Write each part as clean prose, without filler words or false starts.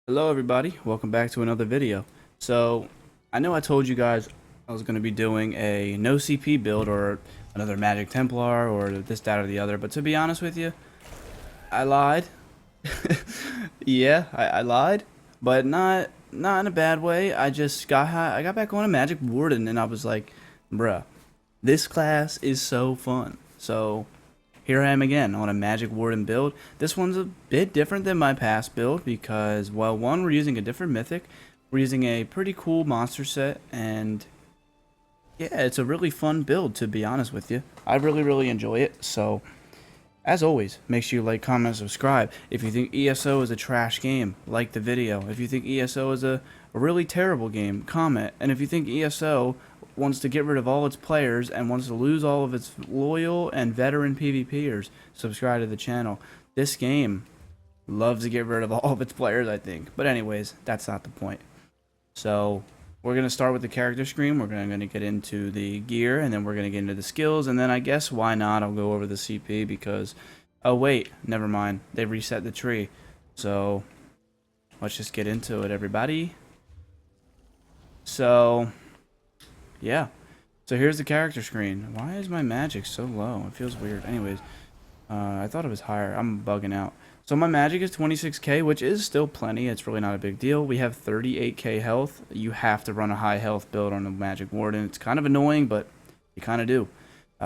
Hello everybody, welcome back to another video. So, I know I told you guys I was going to be doing a no CP build or another Magic Templar or this, that, or the other, but to be honest with you, I lied. Yeah, I lied, but not in a bad way. I got back on a Magic Warden and I was like, bruh, this class is so fun. So, here I am again on a Magic Warden build. This one's a bit different than my past build because, well, one, we're using a different Mythic. We're using a pretty cool monster set, and yeah, it's a really fun build, to be honest with you. I really enjoy it, so as always, make sure you like, comment, and subscribe. If you think ESO is a trash game, like the video. If you think ESO is a really terrible game, comment. And if you think ESO wants to get rid of all its players and wants to lose all of its loyal and veteran PvPers, subscribe to the channel. This game loves to get rid of all of its players, I think. But anyways, that's not the point. So we're going to start with the character screen. We're going to get into the gear, and then we're going to get into the skills, and then I guess why not, I'll go over the CP because, oh wait, never mind. They reset the tree. So let's just get into it, everybody. So yeah. So here's the character screen. Why is my magic so low? It feels weird. Anyways, I thought it was higher. I'm bugging out. So my magic is 26k, which is still plenty. It's really not a big deal. We have 38k health. You have to run a high health build on the Magic Warden. It's kind of annoying, but you kind of do.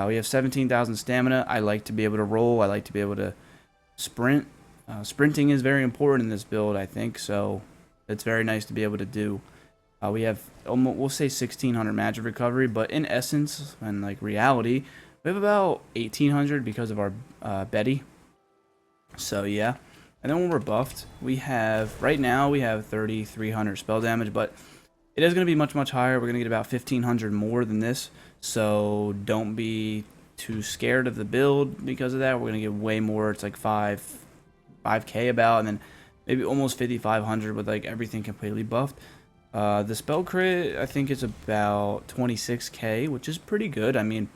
We have 17,000 stamina. I like to be able to roll. I like to be able to sprint. Sprinting is very important in this build, I think. So it's very nice to be able to do. We have almost, we'll say 1600 magic recovery, but in essence and like reality, we have about 1800 because of our Betty. So yeah, and then when we're buffed, we have right now we have 3300 spell damage, but it is going to be much higher. We're going to get about 1500 more than this, so don't be too scared of the build because of that. We're going to get way more. It's like 5k about, and then maybe almost 5500 with like everything completely buffed. The spell crit, I think, is about 26k, which is pretty good. I mean,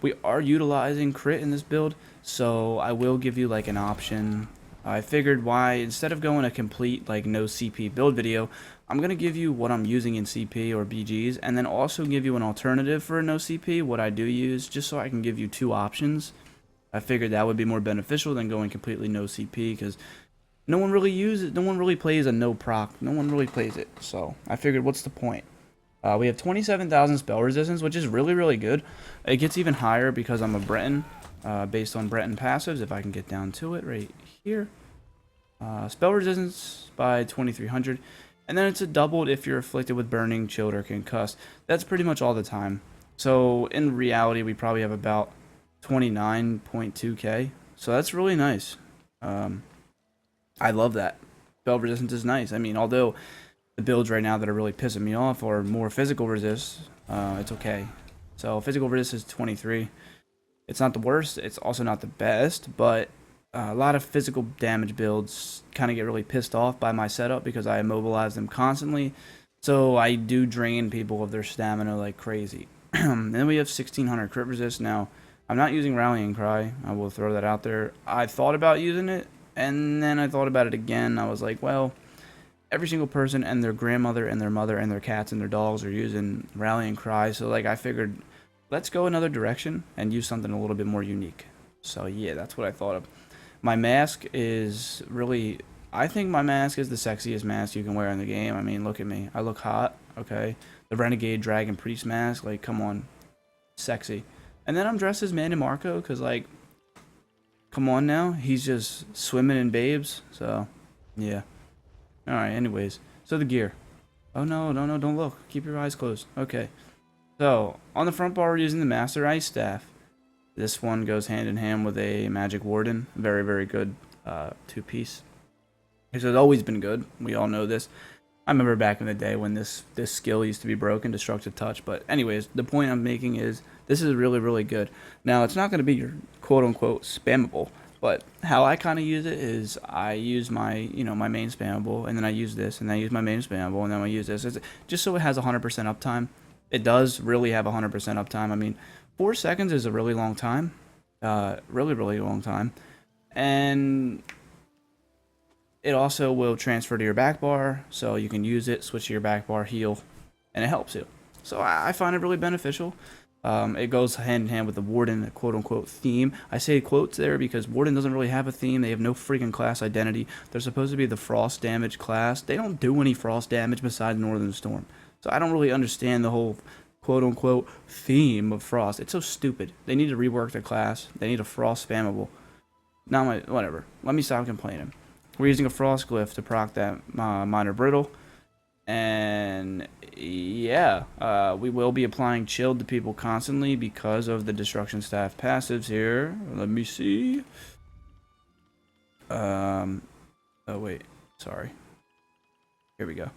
we are utilizing crit in this build, so I will give you like an option. I figured why, instead of going a complete like no CP build video, I'm going to give you what I'm using in CP or BGs, and then also give you an alternative for a no CP, what I do use, just so I can give you two options. I figured that would be more beneficial than going completely no CP, because no one really uses it. No one really plays a no proc. No one really plays it. So I figured, what's the point? We have 27,000 spell resistance, which is really good. It gets even higher because I'm a Breton, based on Breton passives. If I can get down to it right here, spell resistance by 2300, and then it's a doubled if you're afflicted with burning, chilled, or concussed. That's pretty much all the time. So in reality, we probably have about 29.2k. So that's really nice. I love that. Spell resistance is nice. I mean, although the builds right now that are really pissing me off are more physical resist, it's okay. So physical resist is 23. It's not the worst. It's also not the best, but a lot of physical damage builds kind of get really pissed off by my setup because I immobilize them constantly. So I do drain people of their stamina like crazy. Then we have 1600 crit resist. Now, I'm not using Rallying Cry. I will throw that out there. I thought about using it, and then I thought about it again. I was like, well, every single person and their grandmother and their mother and their cats and their dogs are using Rallying Cry. So, like, I figured, let's go another direction and use something a little bit more unique. So, yeah, that's what I thought of. My mask is really, I think my mask is the sexiest mask you can wear in the game. I mean, look at me. I look hot, okay? The Renegade Dragon Priest mask, like, come on. Sexy. And then I'm dressed as Manny Marco because, like, come on now. He's just swimming in babes. So, yeah. Alright, anyways. So, the gear. Oh, no, don't look. Keep your eyes closed. Okay. So, on the front bar, we're using the Master Ice Staff. This one goes hand in hand with a Magic Warden. Very good two-piece. It's always been good. We all know this. I remember back in the day when this skill used to be broken, Destructive Touch. But anyways, the point I'm making is this is really good. Now, it's not going to be your quote-unquote spammable, but how I kind of use it is I use my, my main spammable, and then I use this, and then I use my main spammable, and then I use this. It's just so it has 100% uptime. It does really have 100% uptime. I mean, 4 seconds is a really long time. Really long time. And it also will transfer to your back bar, so you can use it, switch to your back bar, heal, and it helps you. So I find it really beneficial. It goes hand in hand with the Warden quote-unquote theme. I say quotes there because Warden doesn't really have a theme. They have no freaking class identity. They're supposed to be the frost damage class. They don't do any frost damage besides Northern Storm. So I don't really understand the whole quote-unquote theme of frost. It's so stupid. They need to rework their class. They need a frost spammable. Not my, whatever. Let me stop complaining. We're using a frost glyph to proc that minor brittle. And yeah, we will be applying chilled to people constantly because of the destruction staff passives here. Let me see. Oh wait, sorry. Here we go.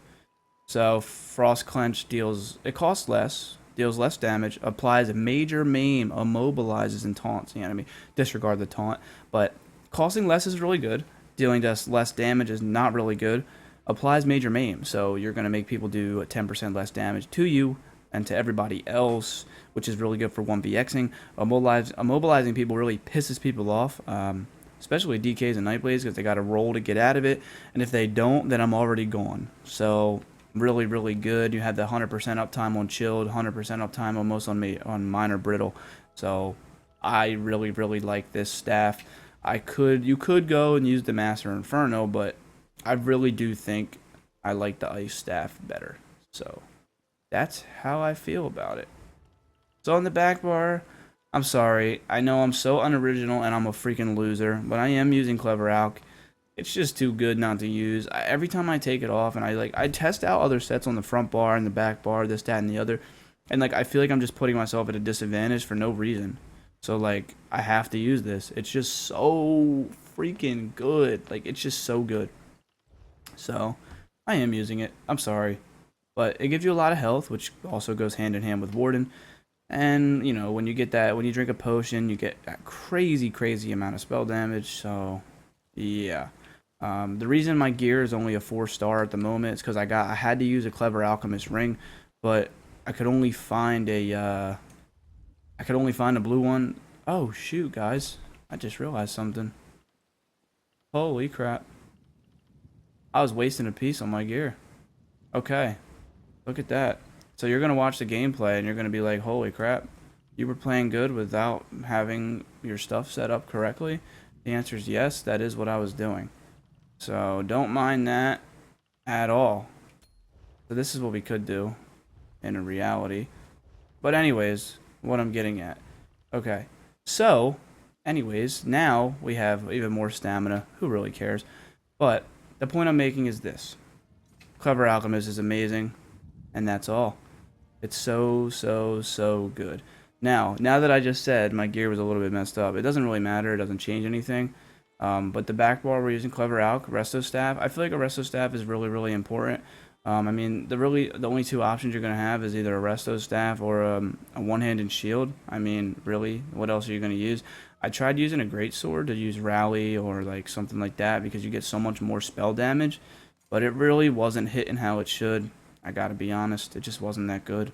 So frost clench deals, it costs less, deals less damage, applies a major maim, immobilizes and taunts the enemy. Disregard the taunt, but costing less is really good. Dealing just less damage is not really good. Applies major maim, so you're going to make people do 10% less damage to you and to everybody else, which is really good for 1vxing. Immobilizing people really pisses people off, especially DKs and Nightblades, because they got to roll to get out of it, and if they don't, then I'm already gone. So really, really good. You have the 100% uptime on chilled, 100% uptime almost on minor brittle. So I really, really like this staff. You could go and use the Master Inferno, but I really do think I like the ice staff better. So that's how I feel about it. So on the back bar, I'm sorry. I know I'm so unoriginal and I'm a freaking loser, but I am using Clever Alch. It's just too good not to use. Every time I take it off and I test out other sets on the front bar and the back bar, this, that, and the other, and like I feel like I'm just putting myself at a disadvantage for no reason. So like I have to use this. It's just so freaking good. Like it's just so good. So I am using it. I'm sorry. But it gives you a lot of health, which also goes hand in hand with Warden. And, you know, when you get that, when you drink a potion, you get a crazy, crazy amount of spell damage. So, yeah. The reason my gear is only a 4-star at the moment is because I had to use a Clever Alchemist ring, but I could only find a blue one. Oh, shoot, guys. I just realized something. Holy crap. I was wasting a piece on my gear. Okay. Look at that. So you're going to watch the gameplay and you're going to be like, holy crap. You were playing good without having your stuff set up correctly? The answer is yes, that is what I was doing. So don't mind that at all. So this is what we could do in reality. But anyways, what I'm getting at. Okay. So, anyways, now we have even more stamina. Who really cares? But the point I'm making is this. Clever Alchemist is amazing. And that's all. It's so, so, so good. Now that I just said my gear was a little bit messed up, it doesn't really matter. It doesn't change anything. But the back bar, we're using Clever Alch, Resto Staff. I feel like a Resto Staff is really, really important. I mean, the only two options you're going to have is either a Resto Staff or a one-handed shield. I mean, really, what else are you going to use? I tried using a Greatsword to use Rally or like something like that because you get so much more spell damage. But it really wasn't hitting how it should. I gotta be honest, it just wasn't that good.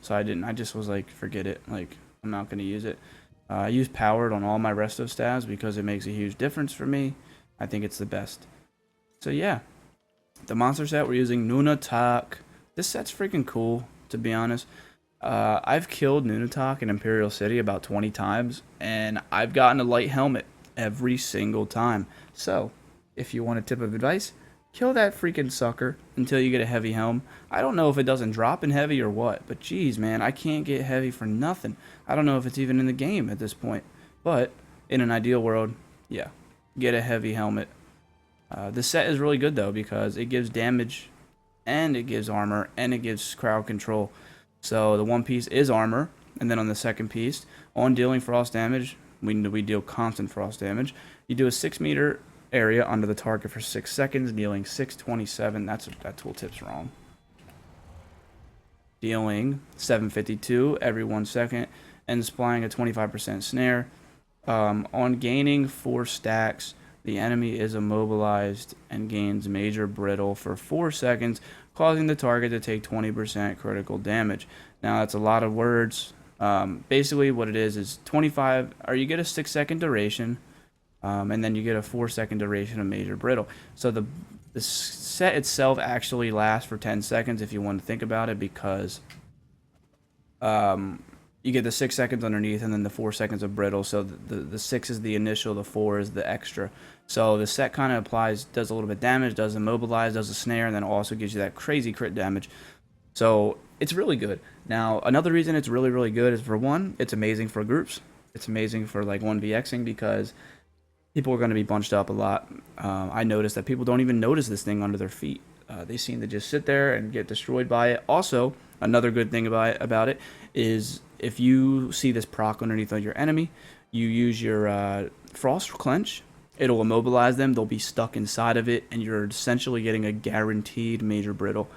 So I just was like, forget it. Like, I'm not gonna use it. I use Powered on all my Resto staffs because it makes a huge difference for me. I think it's the best. So yeah. The monster set, we're using Nunatak. This set's freaking cool, to be honest. I've killed Nunatak in Imperial City about 20 times, and I've gotten a light helmet every single time. So, if you want a tip of advice, kill that freaking sucker until you get a heavy helm. I don't know if it doesn't drop in heavy or what, but geez, man, I can't get heavy for nothing. I don't know if it's even in the game at this point. But, in an ideal world, yeah, get a heavy helmet. This set is really good, though, because it gives damage, and it gives armor, and it gives crowd control. So, the one piece is armor, and then on the second piece, on dealing frost damage, we deal constant frost damage. You do a 6-meter area under the target for 6 seconds, dealing 627. That tooltip's wrong. Dealing 752 every 1 second, and supplying a 25% snare. On gaining 4 stacks, the enemy is immobilized and gains major brittle for 4 seconds, causing the target to take 20% critical damage. Now that's a lot of words. Basically what it is 25, or you get a 6-second duration. and then you get a 4-second duration of major brittle. So the set itself actually lasts for 10 seconds if you want to think about it, because you get the 6 seconds underneath and then the 4 seconds of brittle. So the 6 is the initial, the 4 is the extra. So the set kind of applies, does a little bit damage, does immobilize, does a snare, and then also gives you that crazy crit damage. So it's really good. Now, another reason it's really, really good is, for one, it's amazing for groups. It's amazing for like 1vxing because people are going to be bunched up a lot. I noticed that people don't even notice this thing under their feet. They seem to just sit there and get destroyed by it. Also, another good thing about it is if you see this proc underneath of your enemy, you use your Frost Clench. It'll immobilize them. They'll be stuck inside of it, and you're essentially getting a guaranteed major brittle.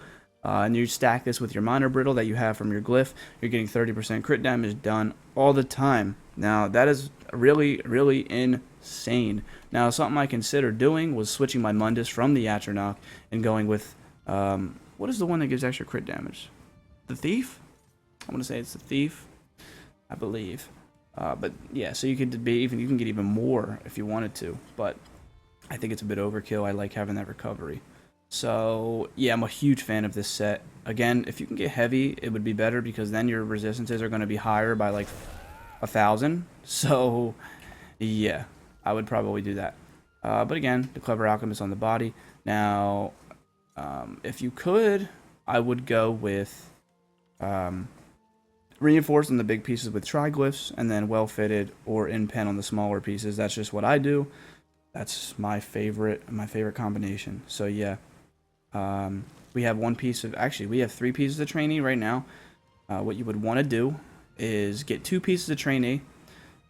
And you stack this with your minor brittle that you have from your glyph. You're getting 30% crit damage done all the time. Now, that is really, really insane. Now, something I considered doing was switching my Mundus from the Atronach and going with, what is the one that gives extra crit damage? The Thief? I want to say it's the Thief, I believe. But yeah, so you can get even more if you wanted to, but I think it's a bit overkill. I like having that recovery. So yeah, I'm a huge fan of this set. Again, if you can get heavy, it would be better, because then your resistances are going to be higher by like 1,000. So yeah, I would probably do that. But again, the Clever Alchemist on the body. Now, if you could, I would go with reinforcing the big pieces with triglyphs, and then well fitted or in pen on the smaller pieces. That's just what I do. That's my favorite combination. So yeah, we have we have 3 pieces of trainee right now. What you would want to do is get 2 pieces of trainee,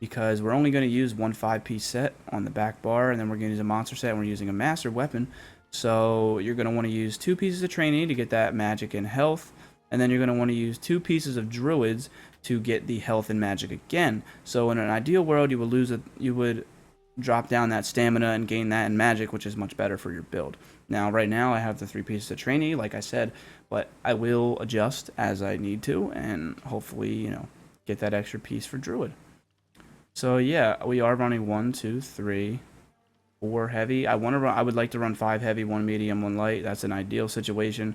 because we're only going to use one 5-piece set on the back bar, and then we're going to use a monster set, and we're using a master weapon. So you're going to want to use 2 pieces of trainee to get that magic and health, and then you're going to want to use 2 pieces of druids to get the health and magic again. So in an ideal world, you would drop down that stamina and gain that in magic, which is much better for your build. Now, right now, I have the 3 pieces of trainee, like I said, but I will adjust as I need to, and hopefully, get that extra piece for druid. So yeah, we are running 1, 2, 3, 4 heavy. I would like to run 5 heavy, 1 medium, 1 light. That's an ideal situation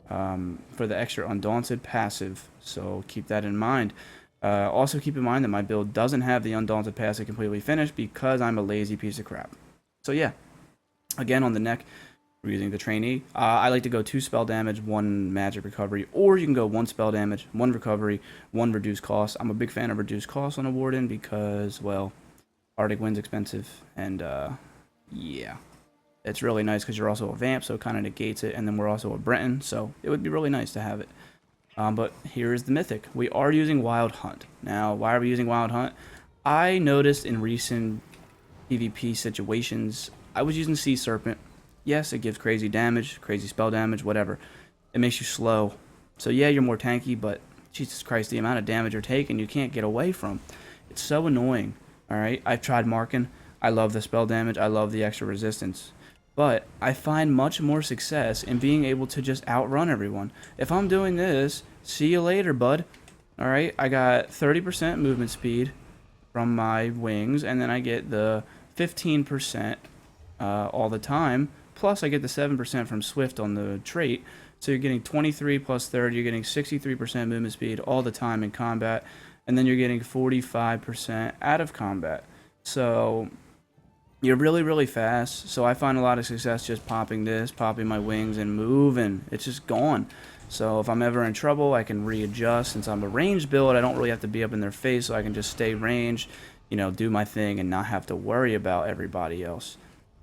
for the extra Undaunted passive. So keep that in mind. Also keep in mind that my build doesn't have the Undaunted passive completely finished, because I'm a lazy piece of crap. So yeah, again, on the neck, we're using the trainee. I like to go 2 spell damage, 1 magic recovery, or you can go 1 spell damage, 1 recovery, 1 reduced cost. I'm a big fan of reduced cost on a Warden because, well, Arctic Wind's expensive, and yeah, it's really nice because you're also a vamp, so it kind of negates it, and then we're also a Breton, so it would be really nice to have it. But here is the Mythic. We are using Wild Hunt. Now, why are we using Wild Hunt? I noticed in recent PvP situations, I was using Sea Serpent. Yes, it gives crazy damage, crazy spell damage, whatever. It makes you slow. So yeah, you're more tanky, but Jesus Christ, the amount of damage you're taking, you can't get away from. It's so annoying. Alright, I've tried marking. I love the spell damage. I love the extra resistance. But I find much more success in being able to just outrun everyone. If I'm doing this, see you later, bud. Alright, I got 30% movement speed from my wings, and then I get the 15% all the time. Plus, I get the 7% from Swift on the trait. So you're getting 23 plus 30, you're getting 63% movement speed all the time in combat. And then you're getting 45% out of combat. So you're really, really fast. So I find a lot of success just popping this, popping my wings, and moving. It's just gone. So if I'm ever in trouble, I can readjust. Since I'm a ranged build, I don't really have to be up in their face, so I can just stay ranged, do my thing, and not have to worry about everybody else.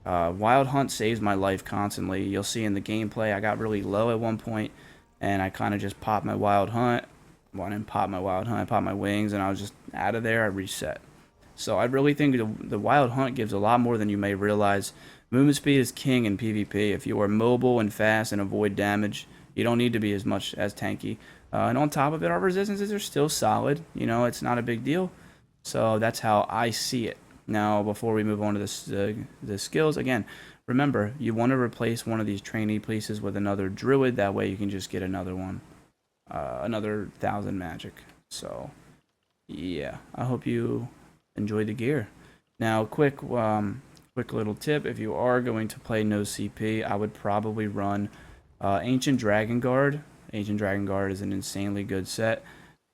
Wild Hunt saves my life constantly. You'll see in the gameplay, I got really low at one point, and I kind of just popped my Wild Hunt. Well, I didn't pop my Wild Hunt, I popped my wings, and I was just out of there. I reset. So I really think the Wild Hunt gives a lot more than you may realize. Movement speed is king in PvP. If you are mobile and fast and avoid damage, you don't need to be as tanky. And on top of it, our resistances are still solid. It's not a big deal. So that's how I see it. Now, before we move on to the skills, again, remember, you want to replace one of these trainee pieces with another druid. That way you can just get another one, another 1,000 magic. So, yeah, I hope you enjoy the gear. Now, quick little tip: if you are going to play no CP, I would probably run Ancient Dragon Guard. Ancient Dragon Guard is an insanely good set.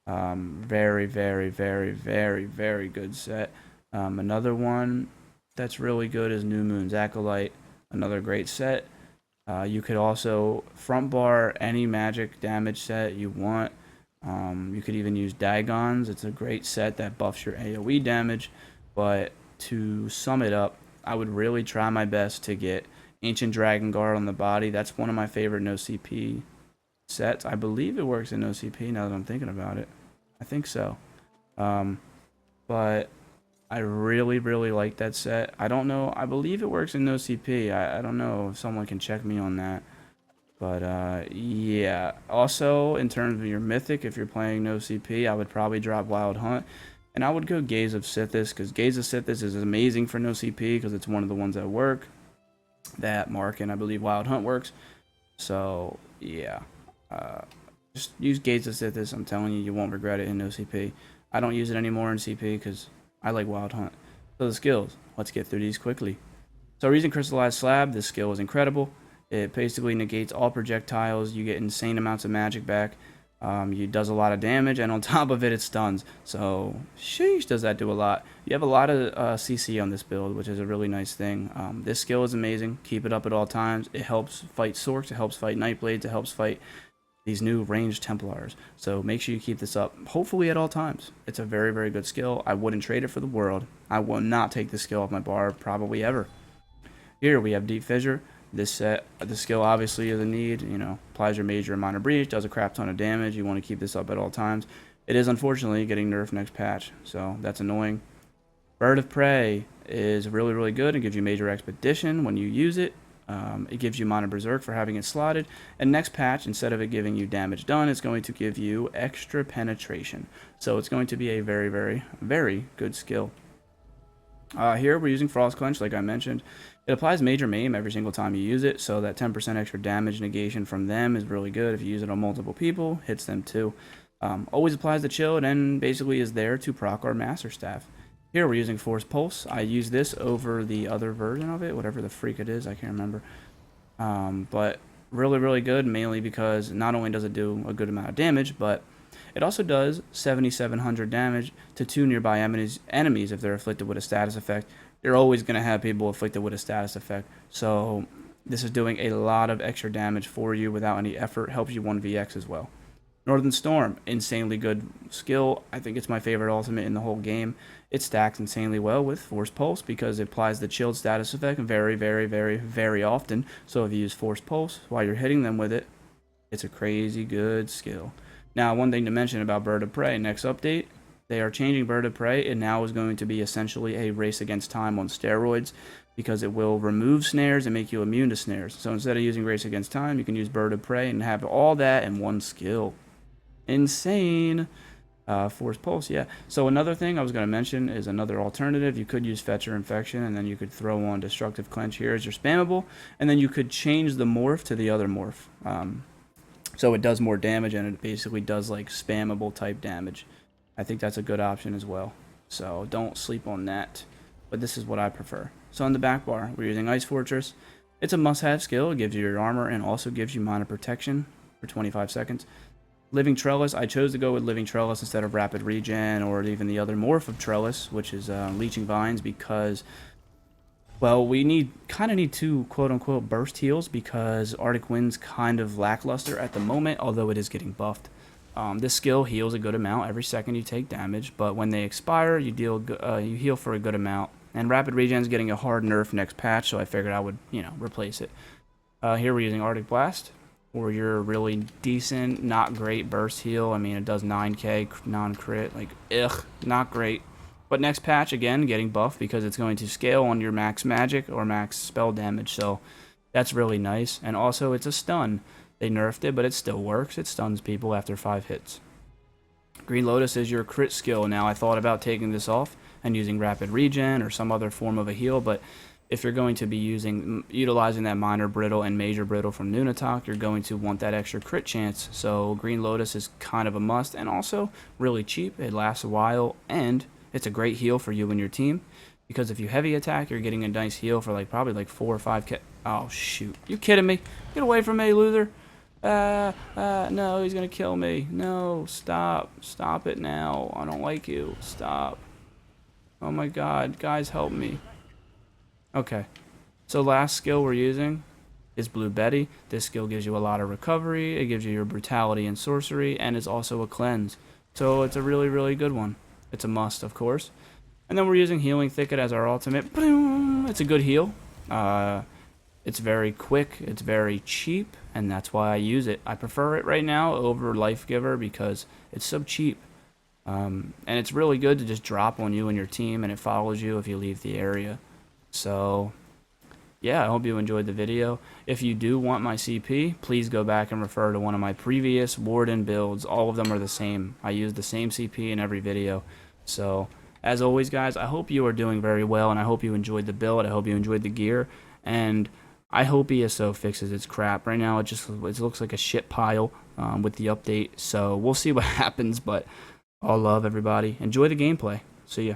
Very, very, very, very, very good set. Another one that's really good is New Moon's Acolyte. Another great set. You could also front bar any magic damage set you want. You could even use Dagons. It's a great set that buffs your AoE damage. But to sum it up, I would really try my best to get Ancient Dragon Guard on the body. That's one of my favorite no CP sets. I believe it works in no CP now that I'm thinking about it. I think so. But I really, really like that set. I don't know. I believe it works in no CP. I don't know if someone can check me on that. But yeah. Also, in terms of your Mythic, if you're playing no CP, I would probably drop Wild Hunt. And I would go Gaze of Sithis, because Gaze of Sithis is amazing for no CP, because it's one of the ones that work. That Mark and I believe Wild Hunt works. So, yeah. Just use Gaze of Sithis. I'm telling you, you won't regret it in no CP. I don't use it anymore in CP, because I like Wild Hunt. So the skills. Let's get through these quickly. So using Crystallized Slab, this skill is incredible. It basically negates all projectiles. You get insane amounts of magic back. It does a lot of damage, and on top of it, it stuns. So, sheesh, does that do a lot. You have a lot of CC on this build, which is a really nice thing. This skill is amazing. Keep it up at all times. It helps fight Sorks. It helps fight Nightblades. It helps fight these new ranged Templars. So make sure you keep this up, hopefully at all times. It's a very, very good skill. I wouldn't trade it for the world. I will not take this skill off my bar, probably ever. Here we have Deep Fissure. This set, the skill obviously is a need, you know, applies your major and minor breach, does a crap ton of damage. You want to keep this up at all times. It is unfortunately getting nerfed next patch, so that's annoying. Bird of Prey is really, really good. It gives you major expedition when you use it. It gives you Mana Berserk for having it slotted. And next patch, instead of it giving you damage done, it's going to give you extra penetration. So it's going to be a very, very, very good skill. Here we're using Frost Clench, like I mentioned. It applies Major Maim every single time you use it, so that 10% extra damage negation from them is really good. If you use it on multiple people, hits them too. Always applies the Chilled and basically is there to proc our Master Staff. Here we're using Force Pulse. I use this over the other version of it, whatever the freak it is, I can't remember. But really, really good, mainly because not only does it do a good amount of damage, but it also does 7,700 damage to 2 nearby enemies if they're afflicted with a status effect. You're always going to have people afflicted with a status effect. So this is doing a lot of extra damage for you without any effort. Helps you 1vx as well. Northern Storm, insanely good skill. I think it's my favorite ultimate in the whole game. It stacks insanely well with Force Pulse because it applies the chilled status effect very, very, very, very often. So if you use Force Pulse while you're hitting them with it, it's a crazy good skill. Now, one thing to mention about Bird of Prey, next update, they are changing Bird of Prey. It now is going to be essentially a race against time on steroids because it will remove snares and make you immune to snares. So instead of using race against time, you can use Bird of Prey and have all that in one skill. Insane. Force Pulse, yeah. So another thing I was going to mention is another alternative. You could use Fetcher Infection, and then you could throw on Destructive Clench here as your spammable, and then you could change the morph to the other morph. So it does more damage, and it basically does like spammable type damage. I think that's a good option as well. So don't sleep on that. But this is what I prefer. So on the back bar, we're using Ice Fortress. It's a must-have skill. It gives you your armor and also gives you mana protection for 25 seconds. Living Trellis, I chose to go with Living Trellis instead of Rapid Regen or even the other morph of Trellis, which is Leeching Vines, because, well, we kind of need two quote-unquote burst heals because Arctic Wind's kind of lackluster at the moment, although it is getting buffed. This skill heals a good amount every second you take damage, but when they expire, you heal for a good amount. And Rapid Regen's getting a hard nerf next patch, so I figured I would, replace it. Here we're using Arctic Blast, or your really decent, not great burst heal. I mean, it does 9k non-crit, like, not great. But next patch, again, getting buffed because it's going to scale on your max magic or max spell damage, so that's really nice. And also, it's a stun. They nerfed it, but it still works. It stuns people after 5 hits. Green Lotus is your crit skill. Now, I thought about taking this off and using Rapid Regen or some other form of a heal, but if you're going to be utilizing that minor brittle and major brittle from Nunatak, you're going to want that extra crit chance. So Green Lotus is kind of a must, and also really cheap. It lasts a while, and it's a great heal for you and your team because if you heavy attack, you're getting a nice heal for like probably like 4 or 5k. Oh shoot! You kidding me? Get away from me, loser! No, he's gonna kill me. No, stop! Stop it now! I don't like you. Stop! Oh my God, guys, help me! Okay, so last skill we're using is Blue Betty. This skill gives you a lot of recovery. It gives you your brutality and sorcery, and it's also a cleanse. So it's a really, really good one. It's a must, of course. And then we're using Healing Thicket as our ultimate. It's a good heal. It's very quick. It's very cheap, and that's why I use it. I prefer it right now over Life Giver because it's so cheap. And it's really good to just drop on you and your team, and it follows you if you leave the area. So yeah, I hope you enjoyed the video. If you do want my CP, please go back and refer to one of my previous Warden builds. All of them are the same. I use the same CP in every video. So as always, guys, I hope you are doing very well, and I hope you enjoyed the build. I hope you enjoyed the gear, and I hope ESO fixes its crap. Right now, it looks like a shit pile with the update. So we'll see what happens, but all love, everybody. Enjoy the gameplay. See ya.